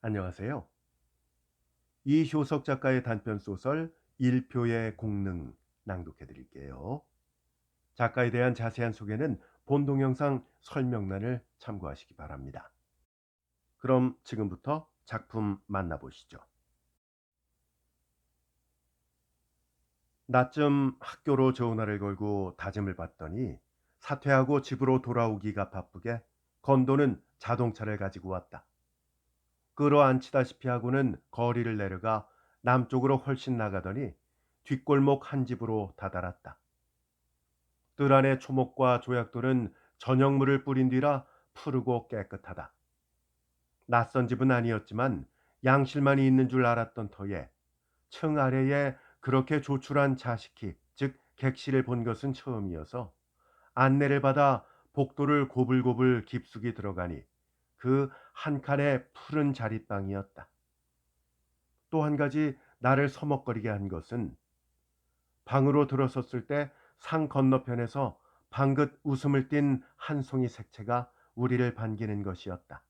안녕하세요. 이효석 작가의 단편 소설 일표의 공능 낭독해 드릴게요. 작가에 대한 자세한 소개는 본 동영상 설명란을 참고하시기 바랍니다. 그럼 지금부터 작품 만나보시죠. 낮쯤 학교로 전화를 걸고 다짐을 받더니 사퇴하고 집으로 돌아오기가 바쁘게 건도는 자동차를 가지고 왔다. 끌어안치다시피 하고는 거리를 내려가 남쪽으로 훨씬 나가더니 뒷골목 한 집으로 다다랐다. 뜰 안의 초목과 조약돌은 전형물을 뿌린 뒤라 푸르고 깨끗하다. 낯선 집은 아니었지만 양실만이 있는 줄 알았던 터에 층 아래에 그렇게 조촐한 자식이, 즉 객실을 본 것은 처음이어서 안내를 받아 복도를 고불고불 깊숙이 들어가니 그 한 칸의 푸른 자릿방이었다. 또 한 가지 나를 서먹거리게 한 것은 방으로 들어섰을 때 상 건너편에서 방긋 웃음을 띤 한 송이 색채가 우리를 반기는 것이었다.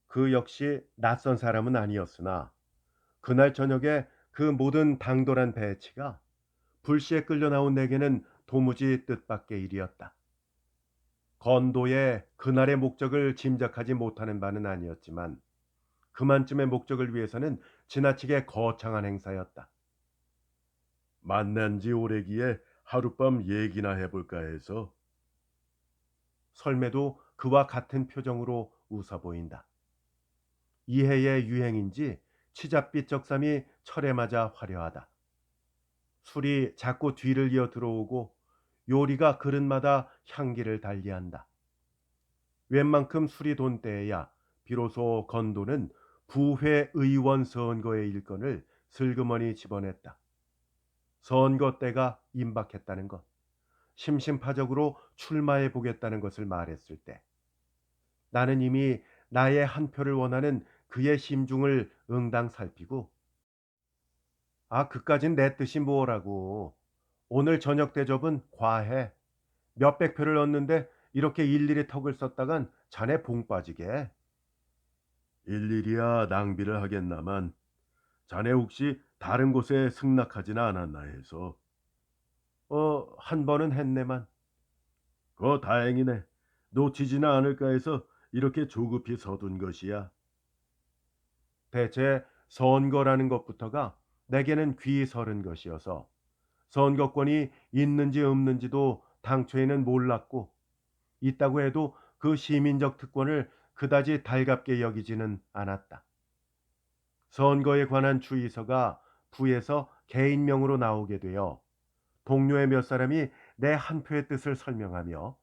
그 역시 낯선 사람은 아니었으나 그날 저녁에 그 모든 당돌한 배치가 불시에 끌려 나온 내게는 도무지 뜻밖의 일이었다. 건도의 그날의 목적을 짐작하지 못하는 바는 아니었지만 그만쯤의 목적을 위해서는 지나치게 거창한 행사였다. 만난 지 오래기에 하룻밤 얘기나 해볼까 해서. 설매도 그와 같은 표정으로 웃어 보인다. 이해의 유행인지 치잡빛 적삼이 철에 맞아 화려하다. 술이 자꾸 뒤를 이어 들어오고 요리가 그릇마다 향기를 달리한다. 웬만큼 술이 돈 때에야 비로소 건도는 부회 의원 선거의 일건을 슬그머니 집어냈다. 선거 때가 임박했다는 것, 심심파적으로 출마해 보겠다는 것을 말했을 때 나는 이미 나의 한 표를 원하는 그의 심중을 응당 살피고 그까진 내 뜻이 뭐라고. 오늘 저녁 대접은 과해. 몇백 표를 얻는데 이렇게 일일이 턱을 썼다간 자네 봉 빠지게. 일일이야 낭비를 하겠나만 자네 혹시 다른 곳에 승낙하지는 않았나 해서. 한 번은 했네만. 그거 다행이네. 놓치지는 않을까 해서 이렇게 조급히 서둔 것이야. 대체 선거라는 것부터가 내게는 귀 서른 것이어서 선거권이 있는지 없는지도 당초에는 몰랐고 있다고 해도 그 시민적 특권을 그다지 달갑게 여기지는 않았다. 선거에 관한 주의서가 부에서 개인명으로 나오게 되어 동료의 몇 사람이 내 한 표의 뜻을 설명하며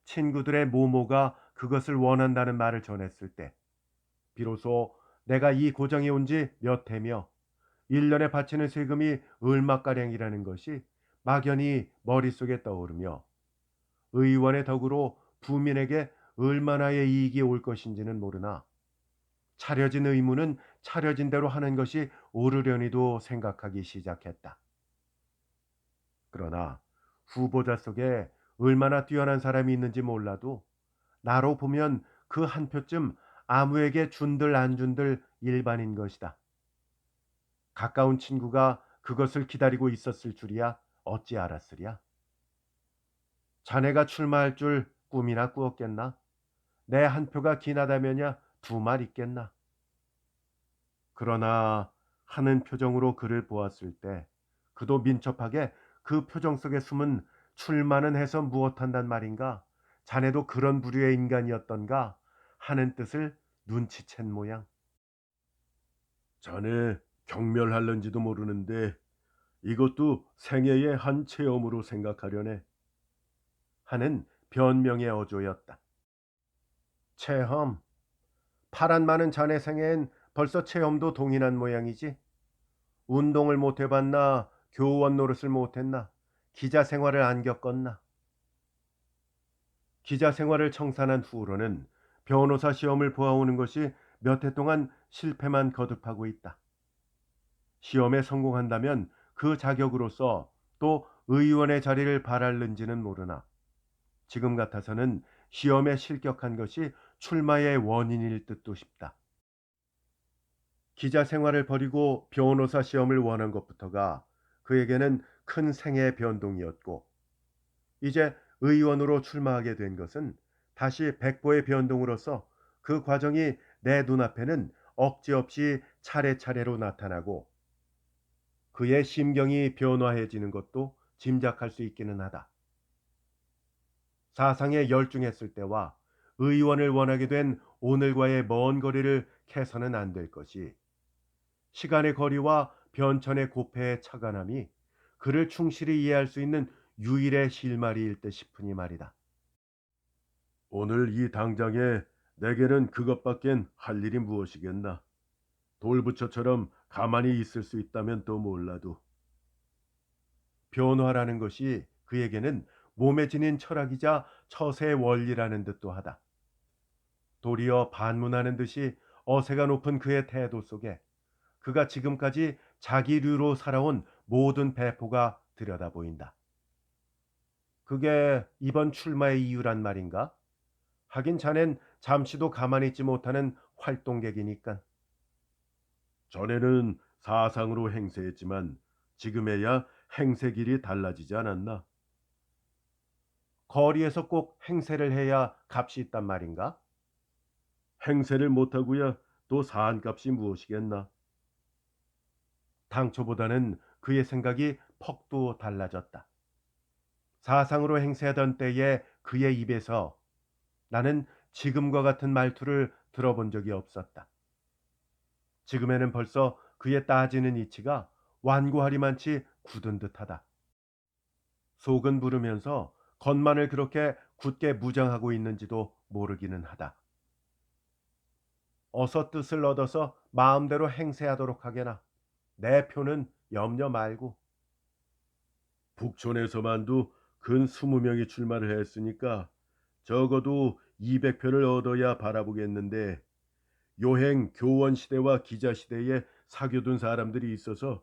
친구들의 모모가 그것을 원한다는 말을 전했을 때 비로소 내가 이 고장에 온 지 몇 해며 1년에 바치는 세금이 얼마가량이라는 것이 막연히 머릿속에 떠오르며 의원의 덕으로 부민에게 얼마나의 이익이 올 것인지는 모르나 차려진 의무는 차려진 대로 하는 것이 옳으려니도 생각하기 시작했다. 그러나 후보자 속에 얼마나 뛰어난 사람이 있는지 몰라도 나로 보면 그 한 표쯤 아무에게 준들 안 준들 일반인 것이다. 가까운 친구가 그것을 기다리고 있었을 줄이야 어찌 알았으랴. 자네가 출마할 줄 꿈이나 꾸었겠나? 내 한 표가 기나다면야 두 말 있겠나? 그러나 하는 표정으로 그를 보았을 때 그도 민첩하게 그 표정 속에 숨은 출마는 해서 무엇한단 말인가? 자네도 그런 부류의 인간이었던가? 하는 뜻을 눈치챈 모양. 자네 경멸할런지도 모르는데 이것도 생애의 한 체험으로 생각하려네. 하는 변명의 어조였다. 체험? 파란 많은 자네 생애엔 벌써 체험도 동일한 모양이지. 운동을 못 해봤나, 교원 노릇을 못 했나, 기자 생활을 안 겪었나. 기자 생활을 청산한 후로는 변호사 시험을 보아오는 것이 몇 해 동안 실패만 거듭하고 있다. 시험에 성공한다면 그 자격으로서 또 의원의 자리를 바랄는지는 모르나 지금 같아서는 시험에 실격한 것이 출마의 원인일 듯도 싶다. 기자 생활을 버리고 변호사 시험을 원한 것부터가 그에게는 큰 생애 변동이었고, 이제 의원으로 출마하게 된 것은 다시 백보의 변동으로서 그 과정이 내 눈앞에는 억지 없이 차례차례로 나타나고, 그의 심경이 변화해지는 것도 짐작할 수 있기는 하다. 사상에 열중했을 때와 의원을 원하게 된 오늘과의 먼 거리를 캐서는 안 될 것이, 시간의 거리와 변천의 고폐의 차관함이 그를 충실히 이해할 수 있는 유일의 실마리일 듯 싶으니 말이다. 오늘 이 당장에 내게는 그것밖엔 할 일이 무엇이겠나. 돌부처처럼 가만히 있을 수 있다면 또 몰라도. 변화라는 것이 그에게는 몸에 지닌 철학이자 처세의 원리라는 듯도 하다. 도리어 반문하는 듯이 어세가 높은 그의 태도 속에 그가 지금까지 자기류로 살아온 모든 배포가 들여다 보인다. 그게 이번 출마의 이유란 말인가? 하긴 자넨 잠시도 가만히 있지 못하는 활동객이니까. 전에는 사상으로 행세했지만 지금에야 행세길이 달라지지 않았나? 거리에서 꼭 행세를 해야 값이 있단 말인가? 행세를 못하고야 또 사한값이 무엇이겠나? 당초보다는 그의 생각이 퍽도 달라졌다. 사상으로 행세하던 때에 그의 입에서 나는 지금과 같은 말투를 들어본 적이 없었다. 지금에는 벌써 그의 따지는 이치가 완고하리만치 굳은 듯하다. 속은 부르면서 겉만을 그렇게 굳게 무장하고 있는지도 모르기는 하다. 어서 뜻을 얻어서 마음대로 행세하도록 하게나. 내 표는 염려 말고. 북촌에서만도 근 20명이 출마를 했으니까 적어도 200표를 얻어야 바라보겠는데, 요행 교원 시대와 기자 시대에 사겨둔 사람들이 있어서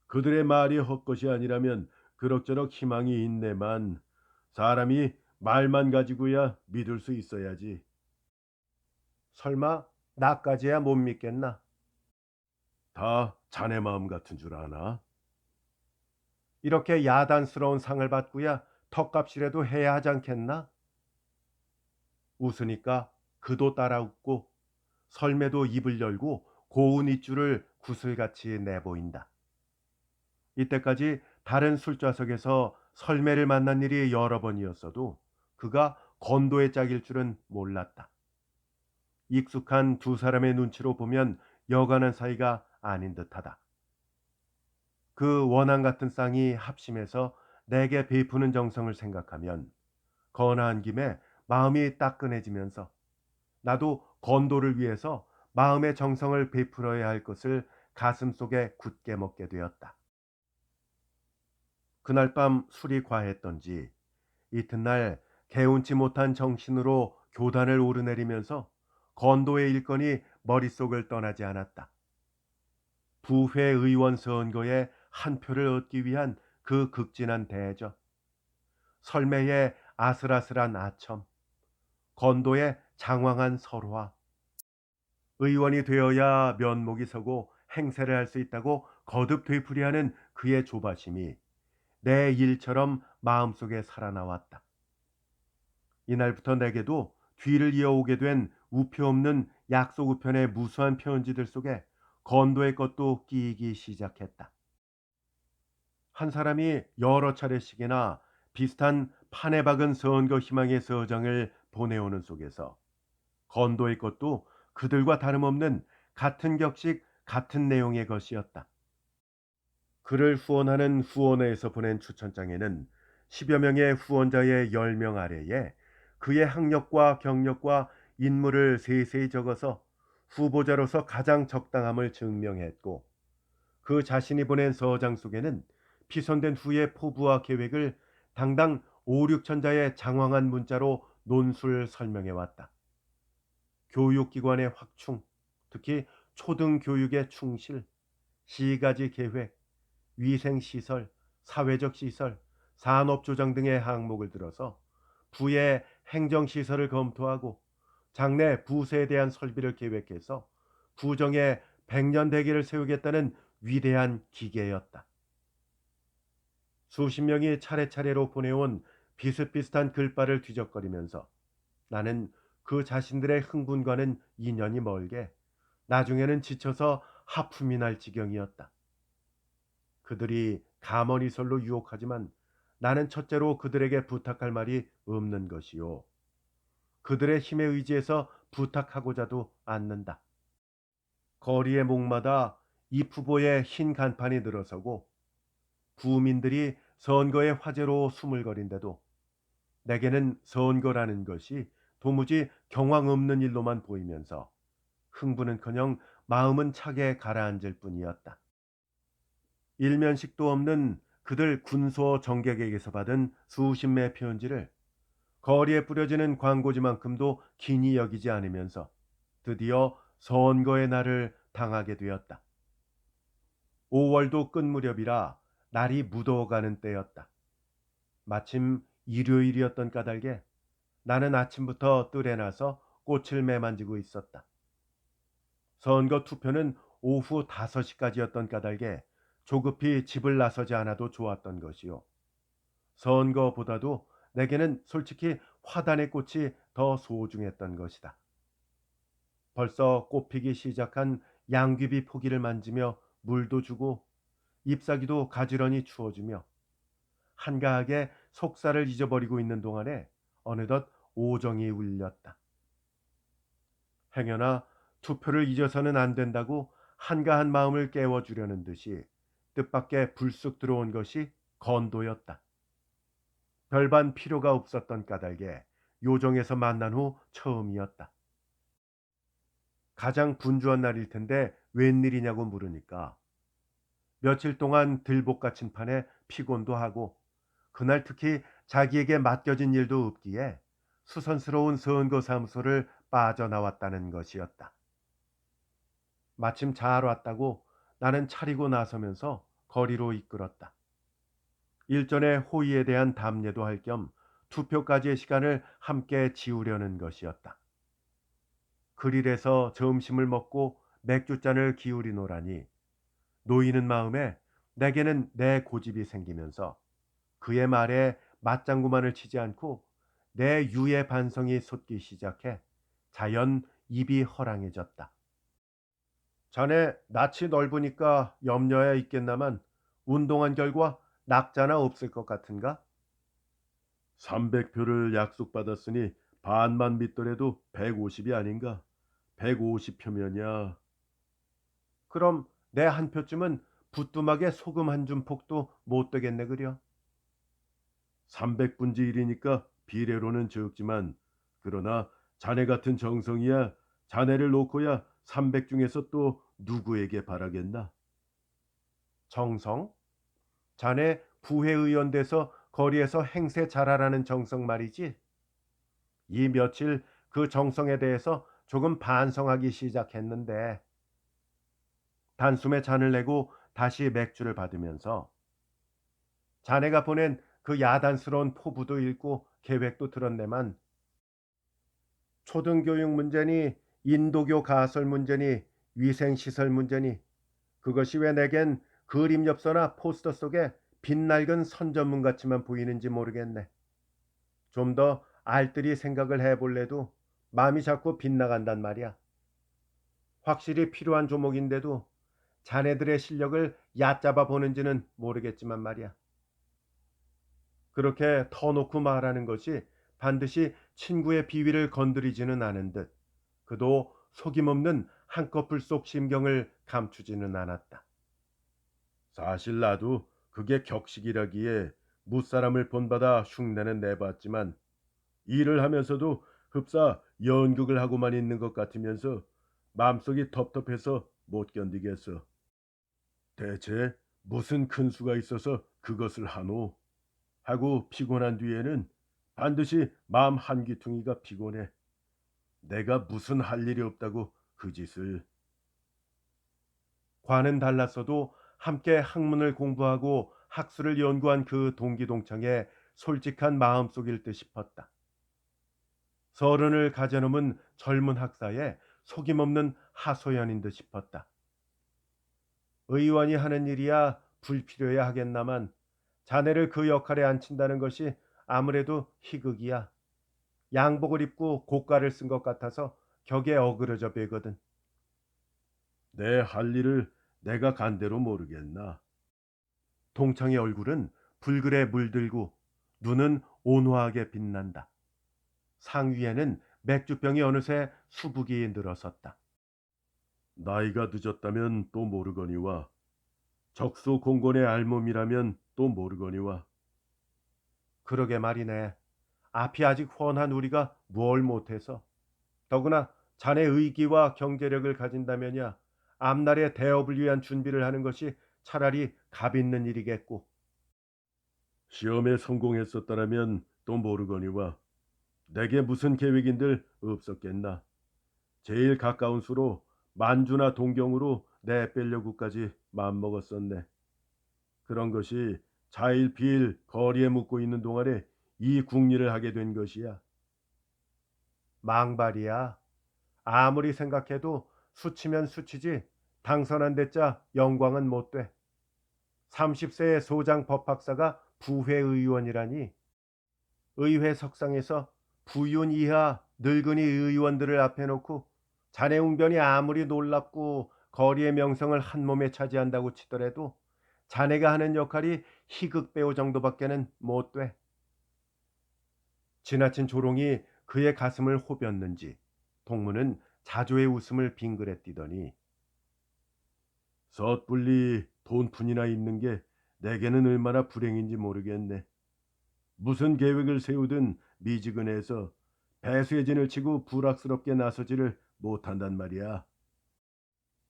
그들의 말이 헛것이 아니라면 그럭저럭 희망이 있네만, 사람이 말만 가지고야 믿을 수 있어야지. 설마 나까지야 못 믿겠나? 다 자네 마음 같은 줄 아나? 이렇게 야단스러운 상을 받고야 턱값이라도 해야 하지 않겠나? 웃으니까 그도 따라 웃고, 설매도 입을 열고 고운 입줄을 구슬같이 내보인다. 이때까지 다른 술좌석에서 설매를 만난 일이 여러 번이었어도 그가 건도의 짝일 줄은 몰랐다. 익숙한 두 사람의 눈치로 보면 여간한 사이가 아닌 듯하다. 그 원앙 같은 쌍이 합심해서 내게 베푸는 정성을 생각하면 건아한 김에 마음이 따끈해지면서 나도 건도를 위해서 마음의 정성을 베풀어야 할 것을 가슴속에 굳게 먹게 되었다. 그날 밤 술이 과했던지 이튿날 개운치 못한 정신으로 교단을 오르내리면서 건도의 일건이 머릿속을 떠나지 않았다. 부회 의원 선거에 한 표를 얻기 위한 그 극진한 대저, 설매의 아슬아슬한 아첨, 건도의 장황한 설화, 의원이 되어야 면목이 서고 행세를 할 수 있다고 거듭 되풀이하는 그의 조바심이 내 일처럼 마음속에 살아나왔다. 이날부터 내게도 뒤를 이어오게 된 우표 없는 약속 우편의 무수한 편지들 속에 건도의 것도 끼이기 시작했다. 한 사람이 여러 차례씩이나 비슷한 판에 박은 선거 희망의 서장을 보내오는 속에서 건도의 것도 그들과 다름없는 같은 격식 같은 내용의 것이었다. 그를 후원하는 후원회에서 보낸 추천장에는 10여 명의 후원자의 10명 아래에 그의 학력과 경력과 인물을 세세히 적어서 후보자로서 가장 적당함을 증명했고, 그 자신이 보낸 서장 속에는 피선된 후의 포부와 계획을 당당 5, 6천자의 장황한 문자로 논술 설명해 왔다. 교육기관의 확충, 특히 초등교육의 충실, 시가지 계획, 위생시설, 사회적 시설, 산업조정 등의 항목을 들어서 부의 행정시설을 검토하고 장래 부세에 대한 설비를 계획해서 부정의 백년 대계를 세우겠다는 위대한 기계였다. 수십 명이 차례차례로 보내온 비슷비슷한 글발을 뒤적거리면서 나는 그 자신들의 흥분과는 인연이 멀게 나중에는 지쳐서 하품이 날 지경이었다. 그들이 가머니설로 유혹하지만 나는 첫째로 그들에게 부탁할 말이 없는 것이요. 그들의 힘에 의지해서 부탁하고자도 않는다. 거리의 목마다 입 후보에 흰 간판이 늘어서고 구민들이 선거의 화제로 수물거린데도 내게는 선거라는 것이 도무지 경황 없는 일로만 보이면서 흥분은커녕 마음은 차게 가라앉을 뿐이었다. 일면식도 없는 그들 군소 정객에게서 받은 수십 매 편지를 거리에 뿌려지는 광고지만큼도 긴히 여기지 않으면서 드디어 선거의 날을 당하게 되었다. 5월도 끝 무렵이라 날이 무더워가는 때였다. 마침 일요일이었던 까닭에 나는 아침부터 뜰에 나서 꽃을 매만지고 있었다. 선거 투표는 오후 5시까지였던 까닭에 조급히 집을 나서지 않아도 좋았던 것이요. 선거보다도 내게는 솔직히 화단의 꽃이 더 소중했던 것이다. 벌써 꽃피기 시작한 양귀비 포기를 만지며 물도 주고 잎사귀도 가지런히 추워주며 한가하게 속살을 잊어버리고 있는 동안에 어느덧 오정이 울렸다. 행여나 투표를 잊어서는 안 된다고 한가한 마음을 깨워주려는 듯이 뜻밖의 불쑥 들어온 것이 건도였다. 별반 필요가 없었던 까닭에 요정에서 만난 후 처음이었다. 가장 분주한 날일 텐데 웬일이냐고 물으니까 며칠 동안 들볶아친 판에 피곤도 하고 그날 특히 자기에게 맡겨진 일도 없기에 수선스러운 선거사무소를 빠져나왔다는 것이었다. 마침 잘 왔다고 나는 차리고 나서면서 거리로 이끌었다. 일전의 호의에 대한 답례도 할 겸 투표까지의 시간을 함께 지우려는 것이었다. 그릴에서 점심을 먹고 맥주잔을 기울이노라니 놓이는 마음에 내게는 내 고집이 생기면서 그의 말에 맞장구만을 치지 않고 내 유의 반성이 솟기 시작해 자연 입이 허랑해졌다. 자네 낯이 넓으니까 염려해 있겠나만 운동한 결과 낙자나 없을 것 같은가? 300표를 약속받았으니 반만 믿더라도 150이 아닌가? 150표면야. 그럼 내 한 표쯤은 부뚜막에 소금 한 줌 폭도 못 되겠네 그려. 300분지 1이니까 비례로는 적지만 그러나 자네 같은 정성이야 자네를 놓고야 300 중에서 또 누구에게 바라겠나? 정성? 자네 부회의원 돼서 거리에서 행세 잘하라는 정성 말이지? 이 며칠 그 정성에 대해서 조금 반성하기 시작했는데 단숨에 잔을 내고 다시 맥주를 받으면서 자네가 보낸 그 야단스러운 포부도 읽고 계획도 들었네만 초등교육 문제니 인도교 가설 문제니 위생시설 문제니 그것이 왜 내겐 그림 엽서나 포스터 속에 빛낡은 선전문 같이만 보이는지 모르겠네. 좀 더 알뜰히 생각을 해볼래도 마음이 자꾸 빗나간단 말이야. 확실히 필요한 조목인데도 자네들의 실력을 얕잡아 보는지는 모르겠지만 말이야. 그렇게 터놓고 말하는 것이 반드시 친구의 비위를 건드리지는 않은 듯 그도 속임없는 한꺼풀 속 심경을 감추지는 않았다. 사실 나도 그게 격식이라기에 무사람을 본받아 흉내는 내봤지만 일을 하면서도 흡사 연극을 하고만 있는 것 같으면서 마음속이 텁텁해서 못 견디겠어. 대체 무슨 큰 수가 있어서 그것을 하노? 하고 피곤한 뒤에는 반드시 마음 한 귀퉁이가 피곤해. 내가 무슨 할 일이 없다고 그 짓을. 과는 달랐어도 함께 학문을 공부하고 학술을 연구한 그 동기동창의 솔직한 마음속일 듯 싶었다. 서른을 가져넘은 젊은 학사에 속임없는 하소연인 듯 싶었다. 의원이 하는 일이야 불필요해야 하겠나만 자네를 그 역할에 앉힌다는 것이 아무래도 희극이야. 양복을 입고 고가를 쓴 것 같아서 격에 어그러져 배거든. 내 할 일을 내가 간대로 모르겠나. 동창의 얼굴은 불글에 물들고 눈은 온화하게 빛난다. 상위에는 맥주병이 어느새 수북이 늘어섰다. 나이가 늦었다면 또 모르거니와 적소공곤의 알몸이라면 또 모르거니와 그러게 말이네. 앞이 아직 훤한 우리가 뭘 못해서. 더구나 자네 의기와 경제력을 가진다면야 앞날의 대업을 위한 준비를 하는 것이 차라리 값 있는 일이겠고. 시험에 성공했었다라면 또 모르거니와 내게 무슨 계획인들 없었겠나. 제일 가까운 수로 만주나 동경으로 내 빼려고까지 맘먹었었네. 그런 것이 자일피일 거리에 묵고 있는 동안에 이 궁리를 하게 된 것이야. 망발이야. 아무리 생각해도 수치면 수치지 당선한 데짜 영광은 못 돼. 30세의 소장 법학사가 부회의원이라니 의회 석상에서 부윤 이하 늙은이 의원들을 앞에 놓고 자네 웅변이 아무리 놀랍고 거리의 명성을 한 몸에 차지한다고 치더라도 자네가 하는 역할이 희극 배우 정도밖에는 못 돼. 지나친 조롱이 그의 가슴을 호볐는지 동무는 자조의 웃음을 빙그레 뛰더니 섣불리 돈푼이나 있는 게 내게는 얼마나 불행인지 모르겠네. 무슨 계획을 세우든 미지근해서 배수의 진을 치고 불악스럽게 나서지를 못한단 말이야.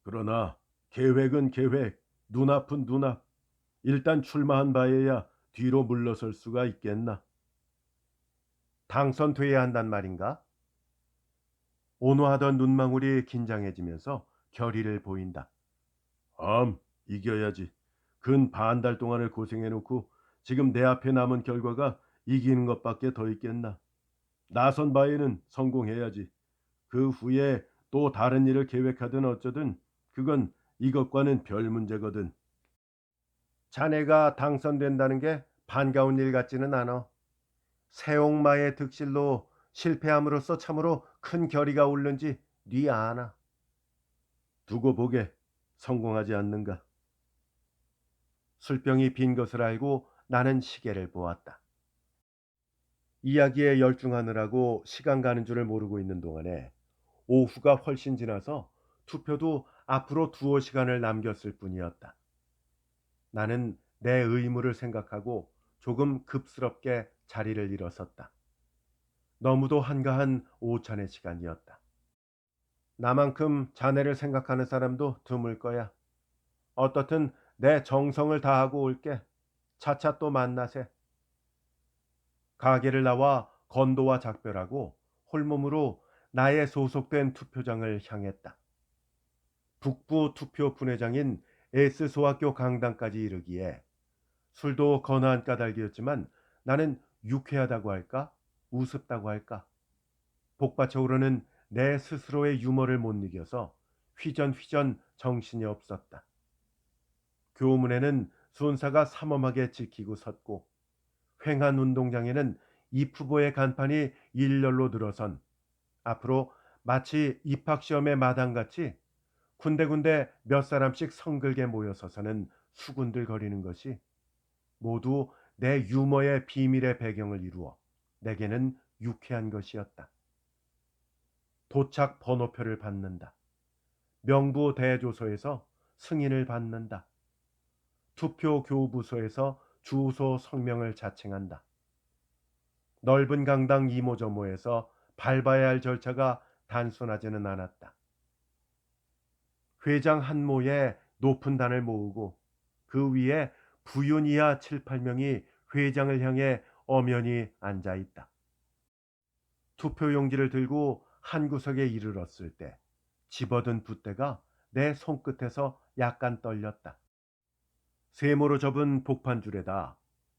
그러나 계획은 계획, 눈앞은 눈앞. 일단 출마한 바에야 뒤로 물러설 수가 있겠나. 당선돼야 한단 말인가? 온화하던 눈망울이 긴장해지면서 결의를 보인다. 암, 이겨야지. 근 반달 동안을 고생해놓고 지금 내 앞에 남은 결과가 이기는 것밖에 더 있겠나. 나선 바에는 성공해야지. 그 후에 또 다른 일을 계획하든 어쩌든 그건 이것과는 별 문제거든. 자네가 당선된다는 게 반가운 일 같지는 않아. 세옥마의 득실로 실패함으로써 참으로 큰 결의가 오른지 네 아나. 두고 보게 성공하지 않는가. 술병이 빈 것을 알고 나는 시계를 보았다. 이야기에 열중하느라고 시간 가는 줄을 모르고 있는 동안에 오후가 훨씬 지나서 투표도 앞으로 두어 시간을 남겼을 뿐이었다. 나는 내 의무를 생각하고 조금 급스럽게 자리를 일어섰다. 너무도 한가한 오찬의 시간이었다. 나만큼 자네를 생각하는 사람도 드물 거야. 어떻든 내 정성을 다하고 올게. 차차 또 만나세. 가게를 나와 건도와 작별하고 홀몸으로 나의 소속된 투표장을 향했다. 북부 투표 분회장인 S소학교 강당까지 이르기에 술도 거나한 까닭이었지만 나는 유쾌하다고 할까? 우습다고 할까? 복받쳐 오르는 내 스스로의 유머를 못 이겨서 휘전휘전 정신이 없었다. 교문에는 순사가 삼엄하게 지키고 섰고 횡한 운동장에는 입 후보의 간판이 일렬로 늘어선 앞으로 마치 입학시험의 마당같이 군데군데 몇 사람씩 성글게 모여서서는 수군들거리는 것이 모두 내 유머의 비밀의 배경을 이루어 내게는 유쾌한 것이었다. 도착 번호표를 받는다. 명부 대조소에서 승인을 받는다. 투표 교부소에서 주소 성명을 자칭한다. 넓은 강당 이모저모에서 밟아야 할 절차가 단순하지는 않았다. 회장 한모에 높은 단을 모으고 그 위에 부윤 이하 7, 8명이 회장을 향해 엄연히 앉아 있다. 투표 용지를 들고 한 구석에 이르렀을 때 집어든 붓대가 내 손끝에서 약간 떨렸다. 세모로 접은 복판줄에다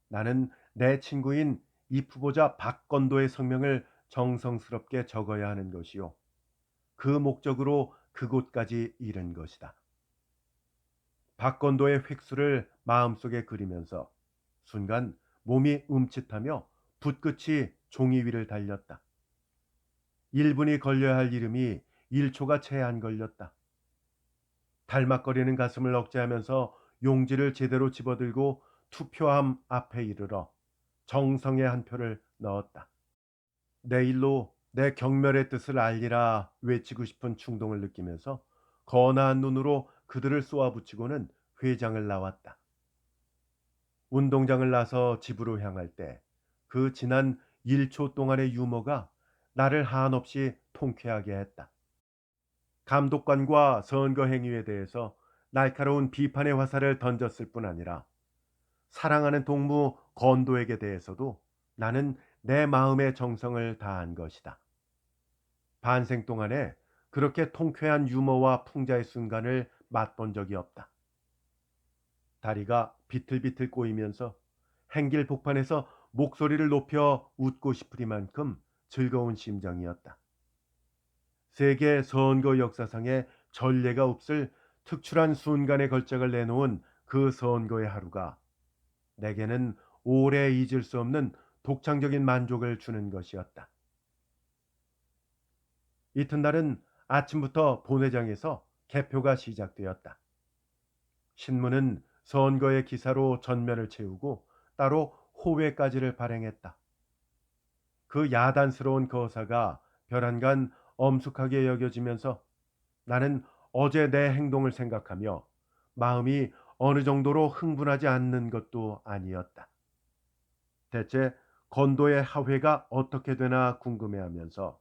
나는 내 친구인 입 후보자 박건도의 성명을 정성스럽게 적어야 하는 것이요. 그 목적으로 그곳까지 이른 것이다. 박건도의 획수를 마음속에 그리면서 순간 몸이 움찔하며 붓끝이 종이 위를 달렸다. 1분이 걸려야 할 이름이 1초가 채 안 걸렸다. 달막거리는 가슴을 억제하면서 용지를 제대로 집어들고 투표함 앞에 이르러 정성의 한 표를 넣었다. 내일로 내 경멸의 뜻을 알리라 외치고 싶은 충동을 느끼면서 거나한 눈으로 그들을 쏘아붙이고는 회장을 나왔다. 운동장을 나서 집으로 향할 때 그 지난 1초 동안의 유머가 나를 한없이 통쾌하게 했다. 감독관과 선거 행위에 대해서 날카로운 비판의 화살을 던졌을 뿐 아니라 사랑하는 동무 건도에게 대해서도 나는 내 마음의 정성을 다한 것이다. 반생 동안에 그렇게 통쾌한 유머와 풍자의 순간을 맛본 적이 없다. 다리가 비틀비틀 꼬이면서 행길 복판에서 목소리를 높여 웃고 싶으리만큼 즐거운 심정이었다. 세계 선거 역사상에 전례가 없을 특출한 순간의 걸작을 내놓은 그 선거의 하루가 내게는 오래 잊을 수 없는 독창적인 만족을 주는 것이었다. 이튿날은 아침부터 본회장에서 개표가 시작되었다. 신문은 선거의 기사로 전면을 채우고 따로 호외까지를 발행했다. 그 야단스러운 거사가 별안간 엄숙하게 여겨지면서 나는 어제 내 행동을 생각하며 마음이 어느 정도로 흥분하지 않는 것도 아니었다. 대체 건도의 하회가 어떻게 되나 궁금해하면서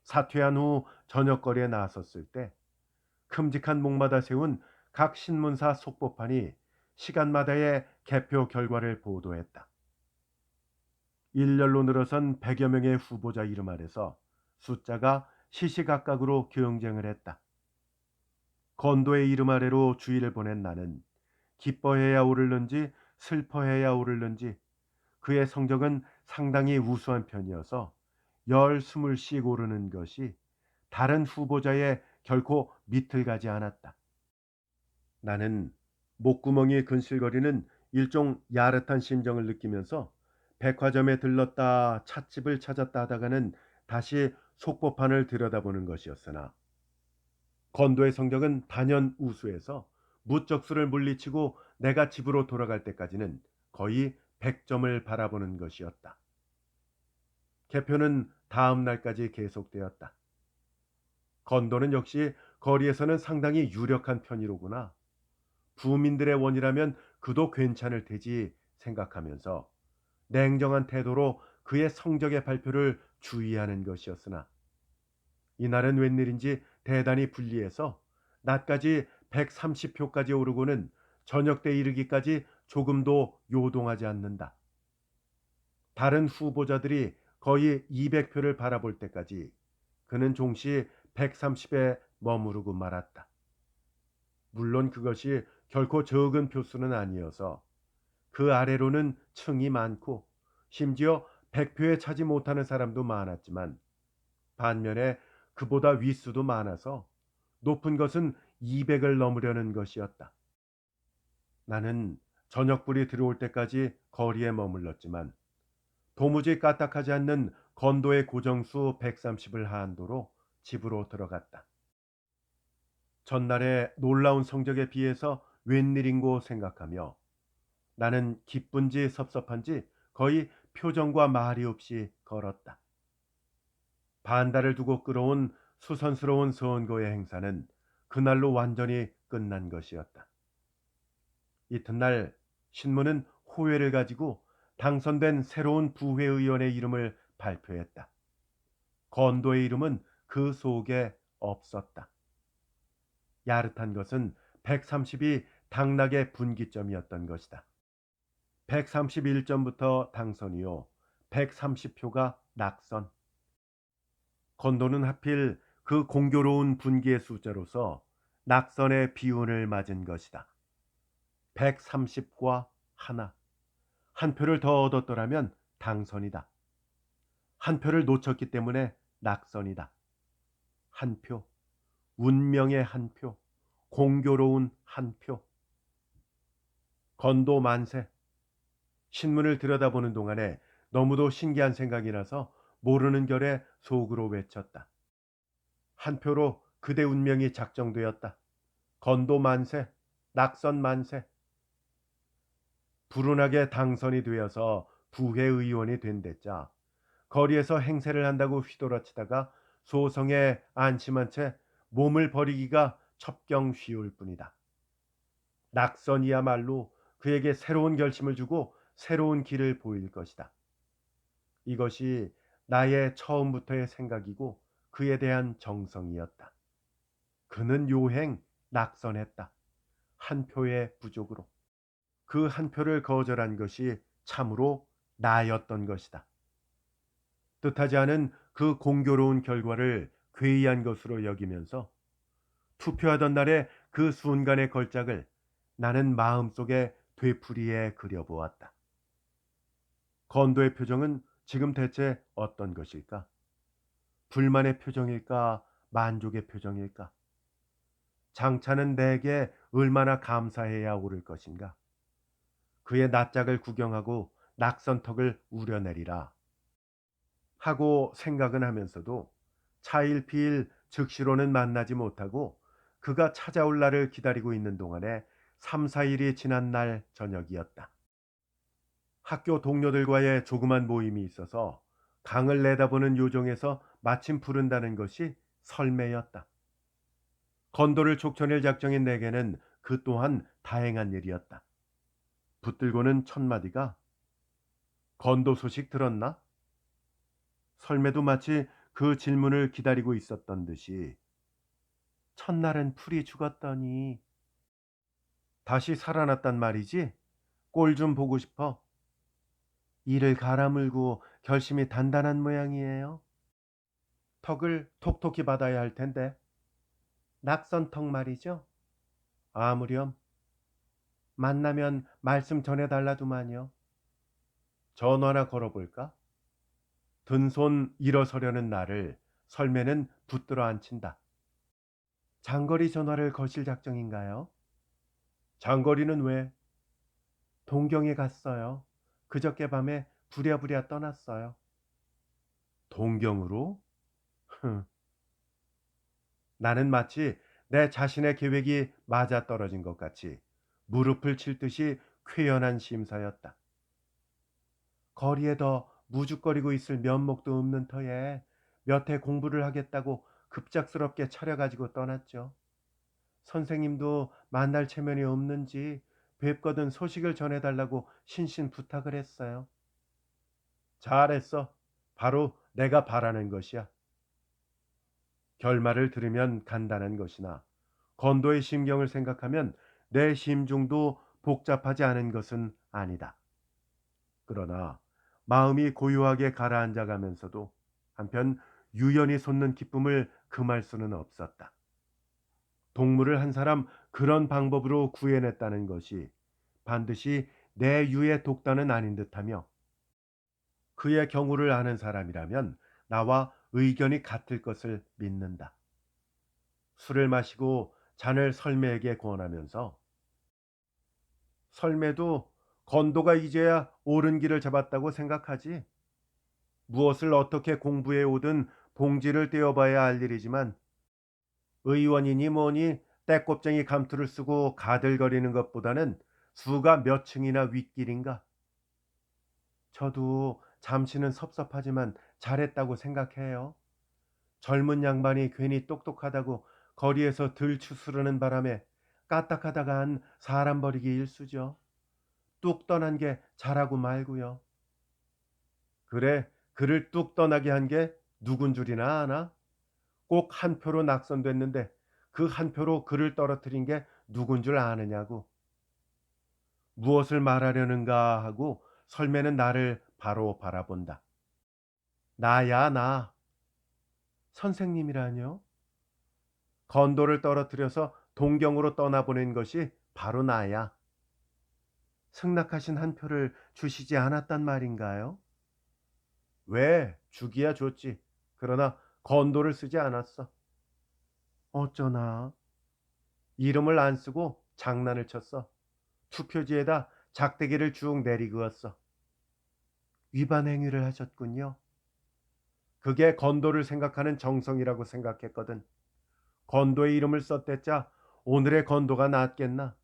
사퇴한 후 저녁거리에 나섰을 때 큼직한 목마다 세운 각 신문사 속보판이 시간마다의 개표 결과를 보도했다. 일렬로 늘어선 100여 명의 후보자 이름 아래서 숫자가 시시각각으로 경쟁을 했다. 건도의 이름 아래로 주의를 보낸 나는 기뻐해야 오를는지 슬퍼해야 오를는지 그의 성적은 상당히 우수한 편이어서 열 스물씩 오르는 것이 다른 후보자의 결코 밑을 가지 않았다. 나는 목구멍이 근실거리는 일종 야릇한 심정을 느끼면서 백화점에 들렀다 찻집을 찾았다 하다가는 다시 속보판을 들여다보는 것이었으나 건도의 성적은 단연 우수해서 무적수를 물리치고 내가 집으로 돌아갈 때까지는 거의 100점을 바라보는 것이었다. 개표는 다음 날까지 계속되었다. 건도는 역시 거리에서는 상당히 유력한 편이로구나. 부민들의 원이라면 그도 괜찮을 테지 생각하면서 냉정한 태도로 그의 성적의 발표를 주의하는 것이었으나 이날은 웬일인지 대단히 불리해서 낮까지 130표까지 오르고는 저녁 때 이르기까지 조금도 요동하지 않는다. 다른 후보자들이 거의 200표를 바라볼 때까지 그는 종시 130에 머무르고 말았다. 물론 그것이 결코 적은 표수는 아니어서 그 아래로는 층이 많고 심지어 100표에 차지 못하는 사람도 많았지만 반면에 그보다 윗수도 많아서 높은 것은 200을 넘으려는 것이었다. 나는 저녁불이 들어올 때까지 거리에 머물렀지만 도무지 까딱하지 않는 건도의 고정수 130을 한도로 집으로 들어갔다. 전날의 놀라운 성적에 비해서 웬일인고 생각하며 나는 기쁜지 섭섭한지 거의 표정과 말이 없이 걸었다. 반달을 두고 끌어온 수선스러운 선거의 행사는 그날로 완전히 끝난 것이었다. 이튿날 신문은 호회를 가지고 당선된 새로운 부회의원의 이름을 발표했다. 건도의 이름은 그 속에 없었다. 야릇한 것은 130이 당락의 분기점이었던 것이다. 131점부터 당선이요. 130표가 낙선. 건도는 하필 그 공교로운 분기의 숫자로서 낙선의 비운을 맞은 것이다. 130과 하나. 한 표를 더 얻었더라면 당선이다. 한 표를 놓쳤기 때문에 낙선이다. 한 표. 운명의 한 표. 공교로운 한 표. 건도 만세. 신문을 들여다보는 동안에 너무도 신기한 생각이 나서 모르는 결에 속으로 외쳤다. 한 표로 그대 운명이 작정되었다. 건도 만세, 낙선 만세. 불운하게 당선이 되어서 부회의원이 된 데자 거리에서 행세를 한다고 휘몰아치다가 소성에 안심한 채 몸을 버리기가 첩경쉬울 뿐이다. 낙선이야말로 그에게 새로운 결심을 주고 새로운 길을 보일 것이다. 이것이 나의 처음부터의 생각이고 그에 대한 정성이었다. 그는 요행 낙선했다. 한 표의 부족으로. 그 한 표를 거절한 것이 참으로 나였던 것이다. 뜻하지 않은 그 공교로운 결과를 괴이한 것으로 여기면서 투표하던 날의 그 순간의 걸작을 나는 마음속에 되풀이해 그려보았다. 건도의 표정은 지금 대체 어떤 것일까? 불만의 표정일까? 만족의 표정일까? 장차는 내게 얼마나 감사해야 오를 것인가? 그의 낯짝을 구경하고 낙선턱을 우려내리라 하고 생각은 하면서도 차일피일 즉시로는 만나지 못하고 그가 찾아올 날을 기다리고 있는 동안에 3, 4일이 지난 날 저녁이었다. 학교 동료들과의 조그만 모임이 있어서 강을 내다보는 요정에서 마침 부른다는 것이 설매였다. 건도를 족쳐낼 작정인 내게는 그 또한 다행한 일이었다. 붙들고는 첫마디가 건도 소식 들었나? 설매도 마치 그 질문을 기다리고 있었던 듯이 첫날은 풀이 죽었더니 다시 살아났단 말이지? 꼴 좀 보고 싶어. 이를 갈아물고 결심이 단단한 모양이에요. 턱을 톡톡히 받아야 할 텐데. 낙선턱 말이죠. 아무렴. 만나면 말씀 전해달라두만요. 전화나 걸어볼까? 든손 일어서려는 나를 설매는 붙들어 앉힌다. 장거리 전화를 거실 작정인가요? 장거리는 왜? 동경에 갔어요. 그저께 밤에 부랴부랴 떠났어요. 동경으로? 흥. 나는 마치 내 자신의 계획이 맞아떨어진 것 같이 무릎을 칠 듯이 쾌연한 심사였다. 거리에 더 무죽거리고 있을 면목도 없는 터에 몇 해 공부를 하겠다고 급작스럽게 차려가지고 떠났죠. 선생님도 만날 체면이 없는지 뵙거든 소식을 전해달라고 신신 부탁을 했어요. 잘했어. 바로 내가 바라는 것이야. 결말을 들으면 간단한 것이나 건도의 심경을 생각하면 내 심중도 복잡하지 않은 것은 아니다. 그러나 마음이 고요하게 가라앉아 가면서도 한편 유연히 솟는 기쁨을 금할 수는 없었다. 동물을 한 사람 그런 방법으로 구해냈다는 것이 반드시 내 유의 독단은 아닌 듯하며 그의 경우를 아는 사람이라면 나와 의견이 같을 것을 믿는다. 술을 마시고 잔을 설매에게 권하면서 설매도 건도가 이제야 옳은 길을 잡았다고 생각하지. 무엇을 어떻게 공부해 오든 봉지를 떼어봐야 알 일이지만 의원이니 뭐니 떼꼽쟁이 감투를 쓰고 가들거리는 것보다는 수가 몇 층이나 윗길인가. 저도 잠시는 섭섭하지만 잘했다고 생각해요. 젊은 양반이 괜히 똑똑하다고 거리에서 들추스르는 바람에 까딱하다가 한 사람 버리기 일쑤죠. 뚝 떠난 게 잘하고 말고요. 그래, 그를 뚝 떠나게 한 게 누군 줄이나 아나? 꼭 한 표로 낙선됐는데 그 한 표로 그를 떨어뜨린 게 누군 줄 아느냐고. 무엇을 말하려는가 하고 설매는 나를 바로 바라본다. 나야 나. 선생님이라뇨? 건도를 떨어뜨려서 동경으로 떠나보낸 것이 바로 나야. 승낙하신 한 표를 주시지 않았단 말인가요? 왜? 주기야 줬지. 그러나 건도를 쓰지 않았어. 어쩌나. 이름을 안 쓰고 장난을 쳤어. 투표지에다 작대기를 쭉 내리그었어. 위반 행위를 하셨군요. 그게 건도를 생각하는 정성이라고 생각했거든. 건도의 이름을 썼댔자 오늘의 건도가 낫겠나?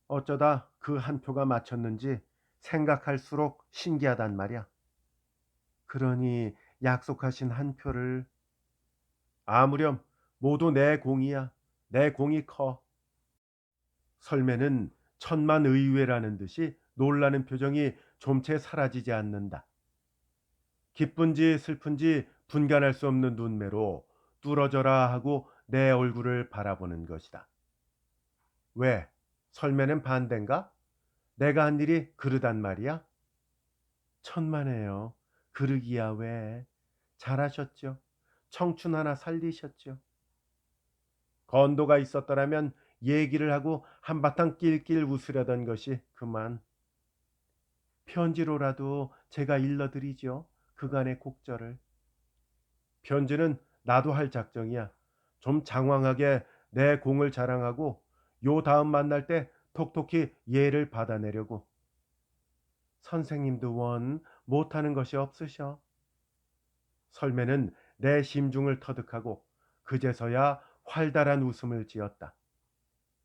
어쩌다 그 한 표가 맞췄는지 생각할수록 신기하단 말이야. 그러니 약속하신 한 표를 아무렴 모두 내 공이야. 내 공이 커. 설매는 천만의외라는 듯이 놀라는 표정이 좀채 사라지지 않는다. 기쁜지 슬픈지 분간할 수 없는 눈매로 뚫어져라 하고 내 얼굴을 바라보는 것이다. 왜? 설매는 반대인가? 내가 한 일이 그르단 말이야? 천만에요. 그러기야 왜? 잘하셨죠. 청춘 하나 살리셨죠. 건도가 있었더라면 얘기를 하고 한바탕 낄낄 웃으려던 것이 그만. 편지로라도 제가 일러드리죠. 그간의 곡절을. 편지는 나도 할 작정이야. 좀 장황하게 내 공을 자랑하고 요 다음 만날 때 톡톡히 예를 받아내려고. 선생님도 원 못하는 것이 없으셔. 설매는 내 심중을 터득하고 그제서야 활달한 웃음을 지었다.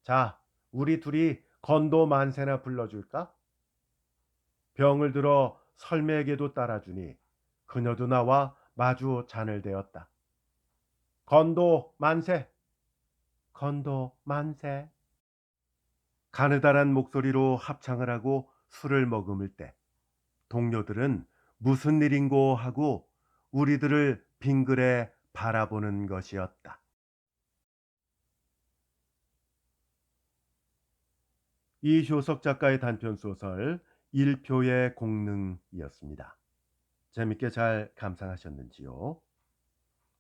자, 우리 둘이 건도 만세나 불러줄까? 병을 들어 설매에게도 따라주니 그녀도 나와 마주 잔을 대었다. 건도 만세! 건도 만세! 가느다란 목소리로 합창을 하고 술을 머금을 때 동료들은 무슨 일인고 하고 우리들을 빙그레 바라보는 것이었다. 이효석 작가의 단편소설 일표의 공능이었습니다. 재밌게 잘 감상하셨는지요?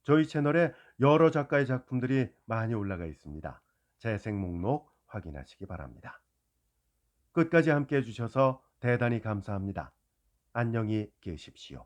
저희 채널에 여러 작가의 작품들이 많이 올라가 있습니다. 재생 목록 확인하시기 바랍니다. 끝까지 함께 해주셔서 대단히 감사합니다. 안녕히 계십시오.